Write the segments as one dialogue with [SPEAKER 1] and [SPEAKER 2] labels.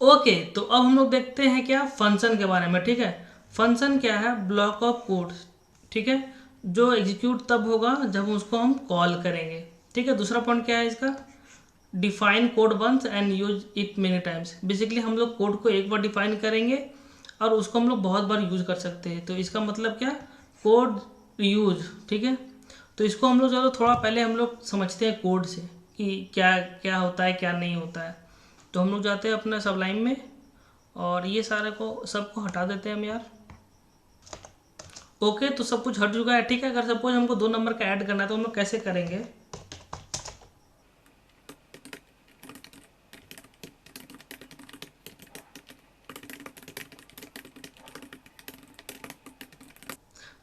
[SPEAKER 1] Okay, तो अब हम लोग देखते हैं क्या फंक्शन के बारे में। ठीक है, फंक्शन क्या है? ब्लॉक ऑफ कोड, ठीक है, जो एग्जीक्यूट तब होगा जब उसको हम कॉल करेंगे। ठीक है, दूसरा पॉइंट क्या है इसका? Define code once and use it many times. Basically हम लोग कोड को एक बार डिफाइन करेंगे और उसको हम लोग बहुत बार यूज कर सकते हैं। तो इसका मतलब क्या? Code use. ठीक है, तो इसको हम लोग चलो थोड़ा पहले हम लोग समझते हैं कोड से कि क्या क्या होता है क्या नहीं होता है। तो हम लोग जाते हैं अपना सबलाइन में और ये सारे को सबको हटा देते हैं हम यार। ओके, तो सब कुछ हट चुका है। ठीक है, अगर सपोज हमको 2 नंबर का ऐड करना है तो हम लोग कैसे करेंगे?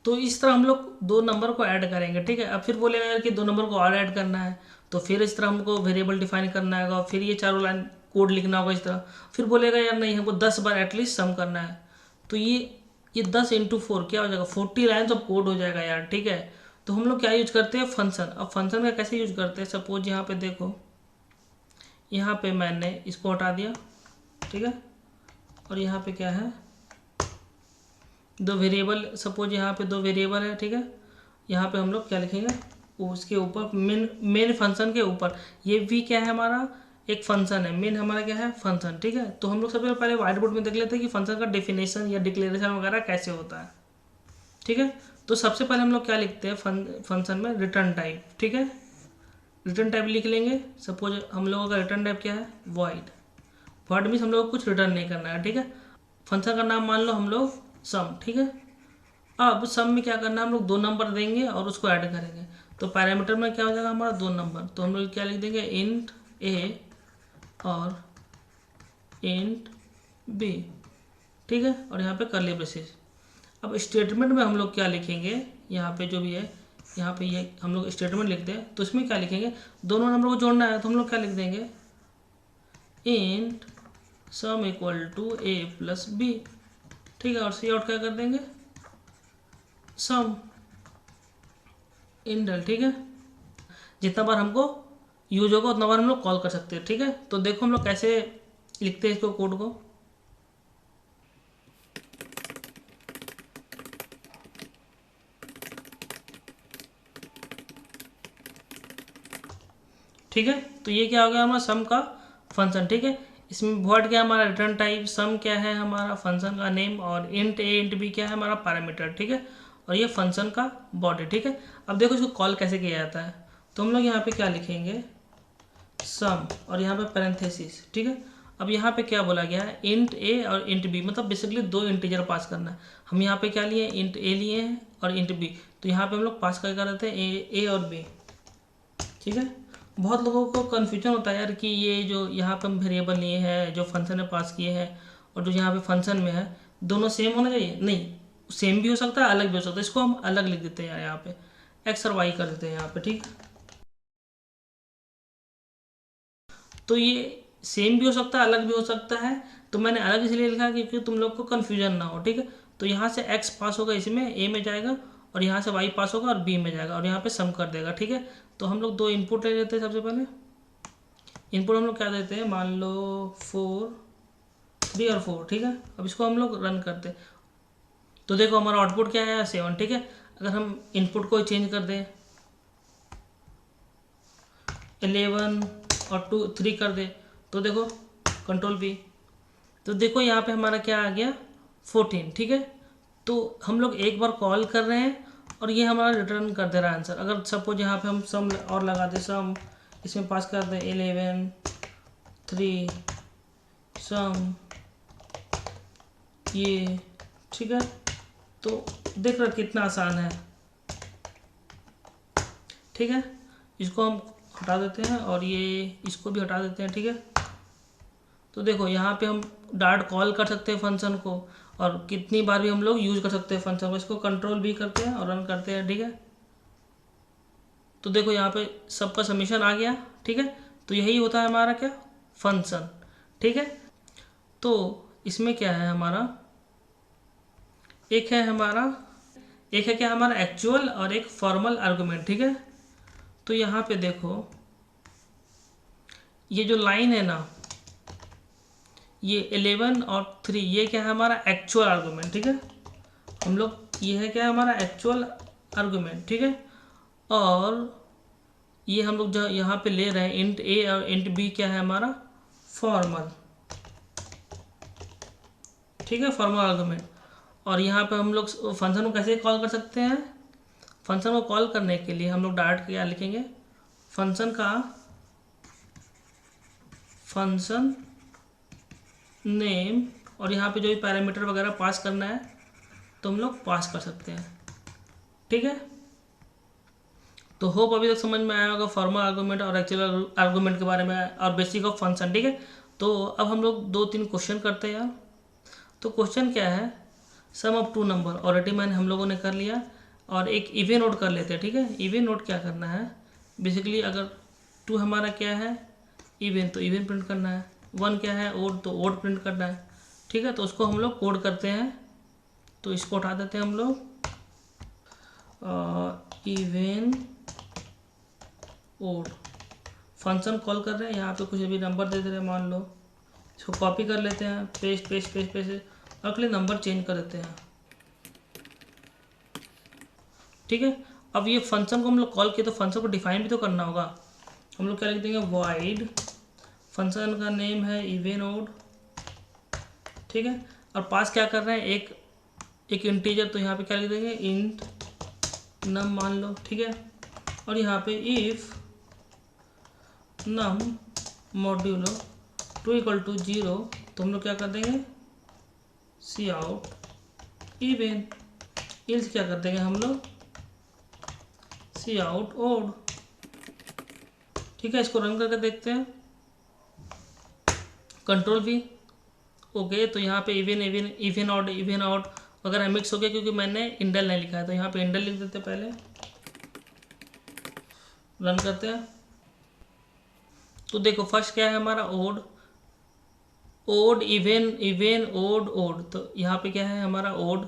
[SPEAKER 1] तो इस तरह हम लोग 2 नंबर को ऐड करेंगे। ठीक है, अब फिर बोलेगा यार कि 2 नंबर को और ऐड करना है, तो फिर इस तरह हमको वेरिएबल डिफाइन करना होगा, फिर ये चारों लाइन कोड लिखना होगा इस तरह। फिर बोलेगा यार नहीं, हमको 10 बार एटलीस्ट सम करना है, तो ये 10 इंटू 4 क्या हो जाएगा? 40 लाइन्स ऑफ कोड हो जाएगा यार। ठीक है, तो हम लोग क्या यूज करते हैं? फंक्शन। अब फंक्शन का कैसे यूज करते हैं? सपोज यहाँ पे देखो, यहाँ पे मैंने इसको हटा दिया। ठीक है, और यहाँ पे क्या है? 2 वेरिएबल, सपोज यहाँ पे 2 वेरिएबल है। ठीक है, यहाँ पे हम लोग क्या लिखेंगे? उसके ऊपर मेन फंक्शन के ऊपर, ये भी क्या है हमारा? एक फंक्शन है। मेन हमारा क्या है? फंक्शन। ठीक है, तो हम लोग सबसे पहले व्हाइट बोर्ड में देख लेते हैं कि फंक्शन का डेफिनेशन या डिक्लेरेशन वगैरह कैसे होता है। ठीक है, तो सबसे पहले हम लोग क्या लिखते हैं फंक्शन में? Return type. ठीक है, रिटर्न टाइप लिख लेंगे। सपोज हम लोगों का रिटर्न टाइप क्या है? वॉइड। वॉइड मीन्स हम लोग को कुछ रिटर्न नहीं करना है। ठीक है, फंक्शन का नाम मान लो हम लोग सम। ठीक है, अब सम में क्या करना है? हम लोग 2 नंबर देंगे और उसको ऐड करेंगे। तो पैरामीटर में क्या हो जाएगा हमारा? 2 नंबर। तो हम लोग क्या लिख देंगे? इंट ए और इंट बी। ठीक है, और यहाँ पे करली ब्रेसेस। अब स्टेटमेंट में हम लोग क्या लिखेंगे? यहाँ पे जो भी है, यहाँ पे ये हम लोग स्टेटमेंट लिखते हैं, तो इसमें क्या लिखेंगे? दोनों नंबर को जोड़ना है, तो हम लोग क्या लिख देंगे? Int sum equal to a plus b. ठीक है, और सी आउट क्या कर देंगे? सम इंडल। ठीक है, जितना बार हमको यूज होगा उतना बार हम लोग कॉल कर सकते हैं। ठीक है, तो देखो हम लोग कैसे लिखते हैं इसको, कोड को। ठीक है, तो ये क्या हो गया हमारा? सम का फंक्शन। ठीक है, इसमें वर्ड क्या है हमारा? Return type. सम क्या है हमारा? फंक्शन का नेम। और इंट ए इंट बी क्या है हमारा? पैरामीटर। ठीक है, और ये फंक्शन का बॉडी। ठीक है, अब देखो इसको कॉल कैसे किया जाता है। तो हम लोग यहाँ पे क्या लिखेंगे? सम, और यहाँ पे पैरेंथेसिस। ठीक है, अब यहाँ पे क्या बोला गया है? इंट ए और इंट बी, मतलब बेसिकली 2 इंटीजर पास करना है। हम यहाँ पे क्या लिए? इंट ए लिए हैं और इंट बी। तो यहाँ पे हम लोग पास कर देते हैं ए और बी। ठीक है, बहुत लोगों को कन्फ्यूजन होता है यार कि ये जो यहाँ पे हम वेरिएबल लिए हैं, जो फंक्शन में पास किए हैं, और जो यहाँ पे फंक्शन में है, दोनों सेम होना चाहिए? नहीं, सेम भी हो सकता है, अलग भी हो सकता है। इसको हम अलग लिख देते हैं यार, यहाँ पे एक्स और वाई कर देते हैं यहाँ पे। ठीक, तो ये सेम भी हो सकता है, अलग भी हो सकता है। तो मैंने अलग इसलिए लिखा क्योंकि तुम लोग को कन्फ्यूजन ना हो। ठीक है, तो यहाँ से एक्स पास होगा इसमें, ए में जाएगा, और यहाँ से वाई पास होगा और बी में जाएगा, और यहाँ पे सम कर देगा। ठीक है, तो हम लोग 2 इनपुट ले लेते हैं। सबसे पहले इनपुट हम लोग क्या देते हैं? मान लो 4, 3 और 4। ठीक है, अब इसको हम लोग रन करते हैं, तो देखो हमारा आउटपुट क्या है? 7। ठीक है, अगर हम इनपुट को चेंज कर दें, 11 और 3 कर दे, तो देखो कंट्रोल पी, तो देखो यहाँ पे हमारा क्या आ गया? 14। ठीक है, तो हम लोग एक बार कॉल कर रहे हैं और ये हमारा रिटर्न कर दे रहा है आंसर। अगर सपोज यहाँ पे हम सम और लगा दे, सम इसमें पास कर दे 11 3 सम ये। ठीक है, तो देख रहे कितना आसान है। ठीक है, इसको हम हटा देते हैं और ये इसको भी हटा देते हैं। ठीक है, तो देखो यहाँ पे हम डायरेक्ट कॉल कर सकते हैं फंक्शन को, और कितनी बार भी हम लोग यूज कर सकते हैं फंक्शन को। इसको कंट्रोल भी करते हैं और रन करते हैं। ठीक है, तो देखो यहाँ पे सबका सबमिशन आ गया। ठीक है, तो यही होता है हमारा क्या? फंक्शन। ठीक है, तो इसमें क्या है हमारा? एक है हमारा, एक है क्या हमारा? एक्चुअल, और एक फॉर्मल आर्गुमेंट। ठीक है, तो यहाँ पे देखो ये जो लाइन है ना, ये 11 और 3 ये क्या है हमारा एक्चुअल आर्गूमेंट, ठीक है। हम लोग ये है क्या है हमारा एक्चुअल आर्गूमेंट, ठीक है। और ये हम लोग जो यहाँ पे ले रहे हैं इंट ए और इंट बी क्या है हमारा फॉर्मल, ठीक है, फॉर्मल आर्गूमेंट। और यहाँ पे हम लोग फंक्शन को कैसे कॉल कर सकते हैं, फंक्शन को कॉल करने के लिए हम लोग डायरेक्ट क्या लिखेंगे, फंक्शन का फंक्शन नेम, और यहाँ पे जो भी पैरामीटर वगैरह पास करना है तो हम लोग पास कर सकते हैं, ठीक है। तो होप अभी तक समझ में आया होगा फॉर्मल आर्गूमेंट और एक्चुअल आर्गूमेंट के बारे में और बेसिक ऑफ फंक्शन, ठीक है। तो अब हम लोग 2-3 क्वेश्चन करते हैं यार। तो क्वेश्चन क्या है, सम ऑफ 2 नंबर ऑलरेडी मैंने हम लोगों ने कर लिया, और एक इवन नोट कर लेते हैं, ठीक है। इवन नोट क्या करना है, बेसिकली अगर 2 हमारा क्या है इवन, तो इवन प्रिंट करना है, 1 क्या है ओड, तो ओड प्रिंट करना है, ठीक है। तो उसको हम लोग कोड करते हैं, तो इसको उठा देते हैं हम लोग, इवन ओड फंक्शन कॉल कर रहे हैं, यहाँ पे कुछ अभी नंबर दे दे रहे हैं मान लो, इसको कॉपी कर लेते हैं, पेस्ट पेस्ट पेस्ट पेस्ट, और अगले नंबर चेंज कर देते हैं, ठीक है। अब ये फंक्शन को हम लोग कॉल किए तो फंक्शन को डिफाइन भी तो करना होगा। हम लोग क्या लिख देंगे, वाइड फंक्शन का नेम है इवन ओड, ठीक है। और पास क्या कर रहे हैं, एक इंटीजर, तो यहाँ पे क्या लिख देंगे इंट नम मान लो, ठीक है। और यहाँ पे इफ नम मॉड्यूलो 2 = 0, तो हम लोग क्या कर देंगे सी आउट इवन, इल्स क्या कर देंगे हम लोग सी आउट ओड, ठीक है। इसको रन करके देखते हैं, कंट्रोल भी ओके। तो यहाँ पे इवन इवन इवन आउट वगैरह मिक्स हो गया, क्योंकि मैंने इंडल नहीं लिखा है, तो यहाँ पे इंडल लिख देते हैं पहले, रन करते हैं। तो देखो फर्स्ट क्या है हमारा odd, odd even even odd odd, तो यहाँ पे क्या है हमारा ओड,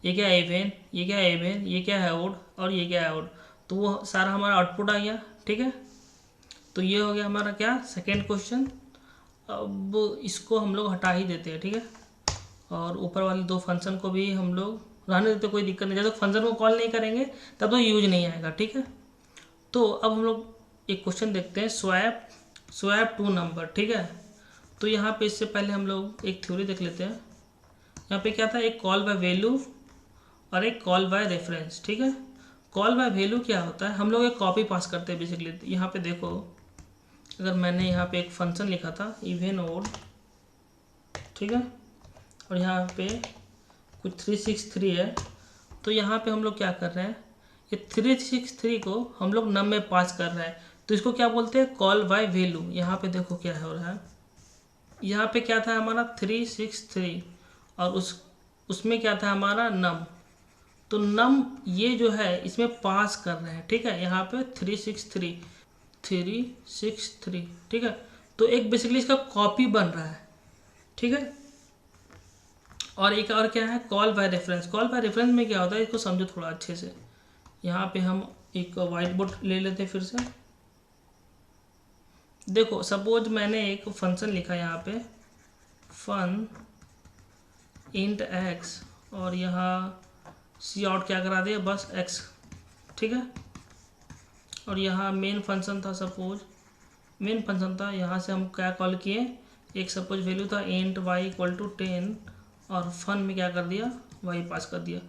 [SPEAKER 1] ये क्या है इवन, ये क्या है इवन, ये क्या है ओड, और ये क्या है ओड, तो वो सारा हमारा आउटपुट आ गया, ठीक है। तो ये हो गया हमारा क्या सेकेंड क्वेश्चन। अब इसको हम लोग हटा ही देते हैं, ठीक है। और ऊपर वाले 2 फंक्शन को भी हम लोग रहने देते, कोई दिक्कत नहीं, जब तक फंक्शन को कॉल नहीं करेंगे तब तो यूज नहीं आएगा, ठीक है। तो अब हम लोग एक क्वेश्चन देखते हैं, स्वैप 2 नंबर, ठीक है। तो यहाँ पे इससे पहले हम लोग एक थ्योरी देख लेते हैं। यहाँ पे क्या था, एक कॉल बाय वैल्यू और एक कॉल बाय रेफरेंस, ठीक है। कॉल बाय वैल्यू क्या होता है, हम लोग एक कॉपी पास करते हैं बेसिकली। यहाँ पे देखो, अगर मैंने यहाँ पे एक फंक्शन लिखा था इवन ओड, ठीक है, और यहाँ पे कुछ 363 है, तो यहाँ पे हम लोग क्या कर रहे हैं, ये 363 को हम लोग नम में पास कर रहे हैं, तो इसको क्या बोलते हैं कॉल बाय वैल्यू। यहाँ पे देखो क्या हो रहा है, यहाँ पे क्या था हमारा 363, और उसमें क्या था हमारा नम, तो नम ये जो है इसमें पास कर रहे हैं, ठीक है। यहाँ पे 363, ठीक है। तो एक बेसिकली इसका कॉपी बन रहा है, ठीक है। और एक और क्या है call by reference. Call by reference में क्या होता है, इसको समझो थोड़ा अच्छे से। यहाँ पे हम एक वाइट बोर्ड ले लेते हैं फिर से। देखो सपोज मैंने एक फंक्शन लिखा यहाँ पे फन इंट एक्स, और यहाँ सी आउट क्या करा दिया बस एक्स, ठीक है। और यहाँ मेन फंक्शन था, सपोज मेन फंक्शन था, यहाँ से हम क्या कॉल किए, एक सपोज वैल्यू था इंट y = 10, और फन में क्या कर दिया y पास कर दिया।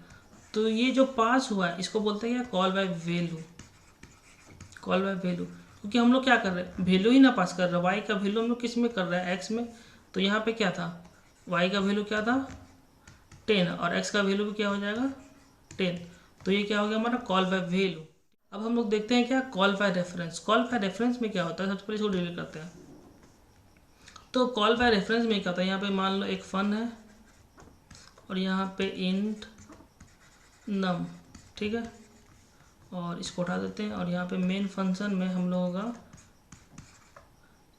[SPEAKER 1] तो ये जो पास हुआ है इसको बोलते हैं क्या call by value, call by value. क्योंकि हम लोग क्या कर रहे हैं, वैल्यू ही ना पास कर रहे, y का वैल्यू हम लोग किस में कर रहे हैं x में। तो यहाँ पे क्या था, y का वैल्यू क्या था 10, और x का वैल्यू भी क्या हो जाएगा 10। तो ये क्या हो गया हमारा कॉल बाय वैल्यू। अब हम लोग देखते हैं क्या call by reference. Call by reference में क्या होता है, सबसे पहले इसको डिलीट करते हैं। तो कॉल बाय रेफरेंस में क्या होता है, यहाँ पे मान लो एक फन है, और यहाँ पे इंट नम, ठीक है, और इसको उठा देते हैं। और यहाँ पे मेन फंक्शन में हम लोगों का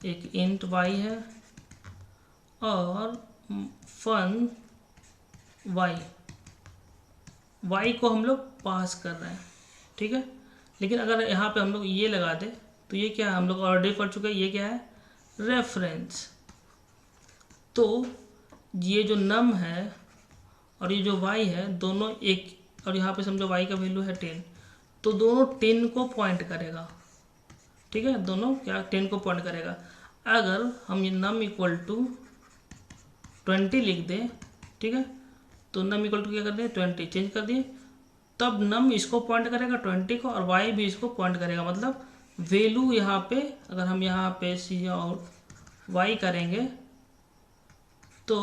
[SPEAKER 1] एक इंट y है और फन y को हम लोग पास कर रहे हैं, ठीक है। लेकिन अगर यहाँ पे हम लोग ये लगा दे तो ये क्या है, हम लोग ऑलरेडी पढ़ चुके हैं, ये क्या है रेफरेंस। तो ये जो नम है और ये जो y है दोनों एक, और यहाँ पे समझो y का वैल्यू है 10, तो दोनों 10 को पॉइंट करेगा। ठीक है, दोनों क्या 10 को पॉइंट करेगा। अगर हम ये नम इक्वल टू 20 लिख दें, ठीक है, तो नम इक्वल टू क्या कर दें 20 चेंज कर दिए, तब नम इसको पॉइंट करेगा 20 को और y भी इसको पॉइंट करेगा। मतलब वैल्यू यहाँ पे अगर हम यहाँ पे सी और y करेंगे तो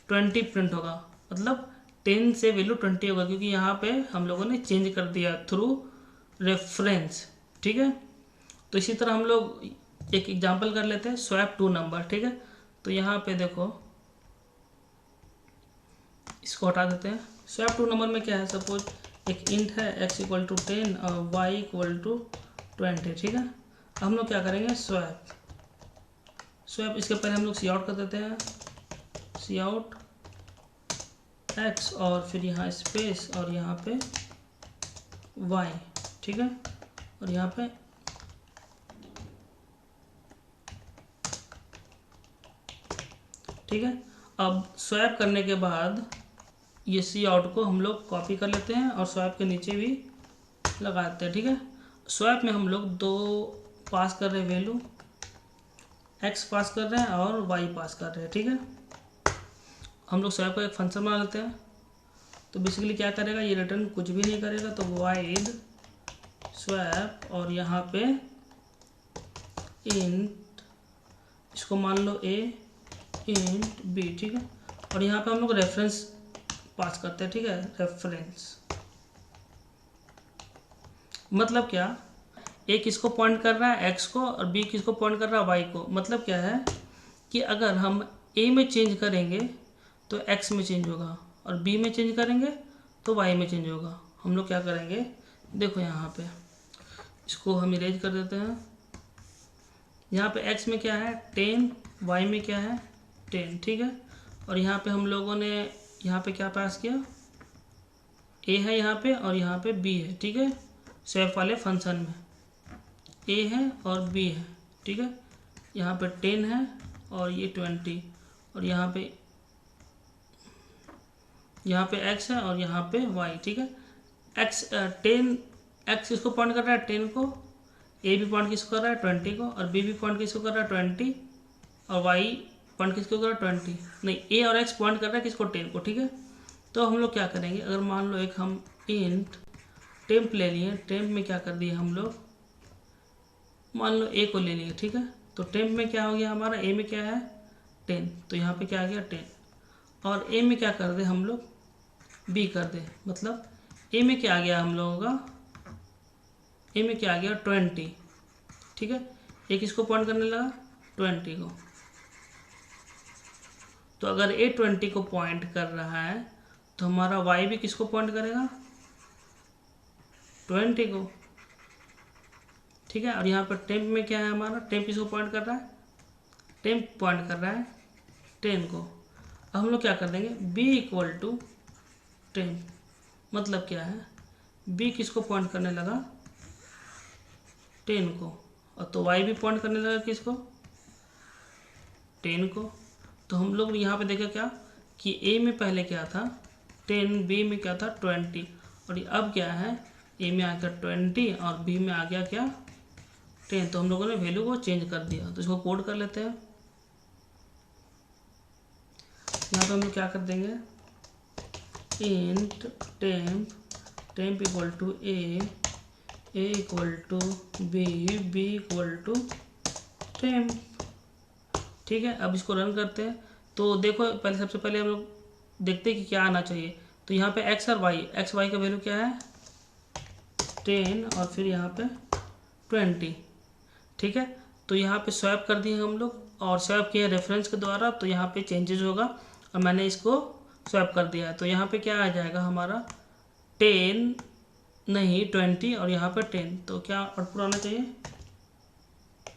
[SPEAKER 1] 20 प्रिंट होगा, मतलब 10 से वैल्यू 20 होगा, क्योंकि यहाँ पे हम लोगों ने चेंज कर दिया थ्रू रेफरेंस। ठीक है, तो इसी तरह हम लोग एक एग्जांपल कर लेते हैं, स्वैप टू नंबर। ठीक है, तो यहाँ पे देखो इसको हटा देते हैं। स्वैप टू नंबर में क्या है, सपोज एक इंट है x इक्वल टू 10 और y इक्वल टू 20। ठीक है, अब हम लोग क्या करेंगे स्वैप इसके पहले हम लोग सी आउट कर देते हैं, सी आउट x और फिर यहाँ स्पेस और यहाँ पे y। ठीक है, और यहाँ पे ठीक है, अब स्वैप करने के बाद ये सी आउट को हम लोग कॉपी कर लेते हैं और स्वैप के नीचे भी लगाते हैं। ठीक है, स्वैप में हम लोग दो पास कर रहे हैं वैल्यू, x पास कर रहे हैं और y पास कर रहे हैं। ठीक है, हम लोग स्वैप का एक फंक्शन बना लेते हैं। तो बेसिकली क्या करेगा, ये रिटर्न कुछ भी नहीं करेगा, तो void स्वैप और यहाँ पे इंट इसको मान लो a इंट b। ठीक है, और यहाँ पे हम लोग रेफरेंस पास करते हैं। ठीक है, रेफरेंस मतलब क्या, एक किसको पॉइंट कर रहा है x को और b किसको पॉइंट कर रहा है y को। मतलब क्या है कि अगर हम a में चेंज करेंगे तो x में चेंज होगा और b में चेंज करेंगे तो y में चेंज होगा। हम लोग क्या करेंगे, देखो यहाँ पे इसको हम इरेज कर देते हैं। यहाँ पे x में क्या है 10, y में क्या है 10। ठीक है, और यहाँ पे हम लोगों ने यहाँ पे क्या पास किया, a है यहाँ पे और यहाँ पे b है। ठीक है, स्वैप वाले फंक्शन में a है और b है। ठीक है, यहाँ पे 10 है और ये 20, और यहाँ पे x है और यहाँ पे y। ठीक है, x इसको पॉइंट कर रहा है 10 को, a भी पॉइंट किसको कर रहा है 20 को, और b भी पॉइंट किसको कर रहा है 20, और y पॉइंट किसको कर रहा है 20, नहीं a और x पॉइंट कर रहा है किसको 10 को। ठीक है, तो हम लोग क्या करेंगे, अगर मान लो एक हम इंट टेम्प ले लिए, टेम्प में क्या कर दिए हम लोग, मान लो a को ले लिए। ठीक है, तो टेम्प में क्या हो गया हमारा, a में क्या है 10, तो यहाँ पे क्या आ गया 10, और a में क्या कर दे हम लोग b कर दे, मतलब a में क्या आ गया हम लोगों का, a में क्या आ गया 20। ठीक है, एक इसको पॉइंट करने लगा 20 को, तो अगर a 20 को पॉइंट कर रहा है तो हमारा y भी किसको पॉइंट करेगा 20 को। ठीक है, और यहाँ पर टेम्प में क्या है हमारा, टेम्प किसको पॉइंट कर रहा है, टेम्प पॉइंट कर रहा है 10 को। अब हम लोग क्या कर देंगे b इक्वल टू टेम्प, मतलब क्या है b किसको पॉइंट करने लगा 10 को, और तो y भी पॉइंट करने लगा किसको 10 को। तो हम लोग यहाँ पे देखा क्या कि a में पहले क्या था 10, b में क्या था 20, और अब क्या है a में आ गया 20 और b में आ गया क्या 10। तो हम लोगों ने वैल्यू को चेंज कर दिया। तो इसको कोड कर लेते हैं। यहाँ पे हम लोग क्या कर देंगे, int temp equal to a equal to b equal to temp. ठीक है, अब इसको रन करते हैं। तो देखो पहले सबसे पहले हम लोग देखते हैं कि क्या आना चाहिए। तो यहाँ पे x और y का वैल्यू क्या है 10 और फिर यहाँ पे 20। ठीक है, तो यहाँ पे स्वैप कर दिए हम लोग और स्वैप किया रेफरेंस के द्वारा, तो यहाँ पे चेंजेस होगा और मैंने इसको स्वैप कर दिया है। तो यहाँ पे क्या आ जाएगा हमारा 10 नहीं 20 और यहाँ पे 10, तो क्या आउटपुट आना चाहिए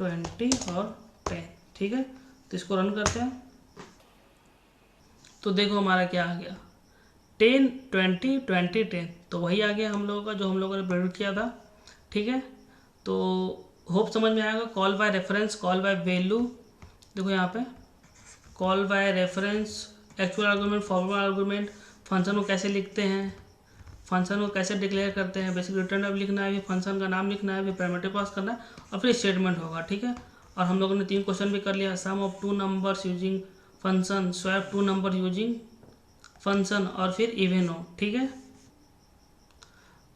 [SPEAKER 1] 20 और 10। ठीक है, तो इसको रन करते हैं। तो देखो हमारा क्या आ गया 10 20 20 10, तो वही आ गया हम लोगों का जो हम लोगों ने प्रेडिक्ट किया था। ठीक है, तो होप समझ में आएगा। Call by reference, call by value, देखो यहाँ पे call by reference, actual argument, forward argument, function को कैसे लिखते हैं, फंक्शन को कैसे डिक्लेयर करते हैं, बेसिक रिटर्न टाइप लिखना है, फिर फंक्शन का नाम लिखना है, फिर पैरामीटर पास करना है और फिर स्टेटमेंट होगा। ठीक है, और हम लोगों ने 3 क्वेश्चन भी कर लिया। Sum of 2 numbers using function, swap 2 number using function और फिर इवन हो। ठीक है,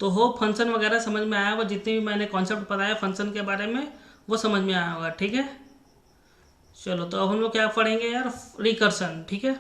[SPEAKER 1] तो होप फंक्शन वगैरह समझ में आया होगा, जितने भी मैंने कॉन्सेप्ट बताया फंक्शन के बारे में वो समझ में आया होगा। ठीक है, चलो तो अब हम लोग क्या पढ़ेंगे यार, रिकर्सन। ठीक है,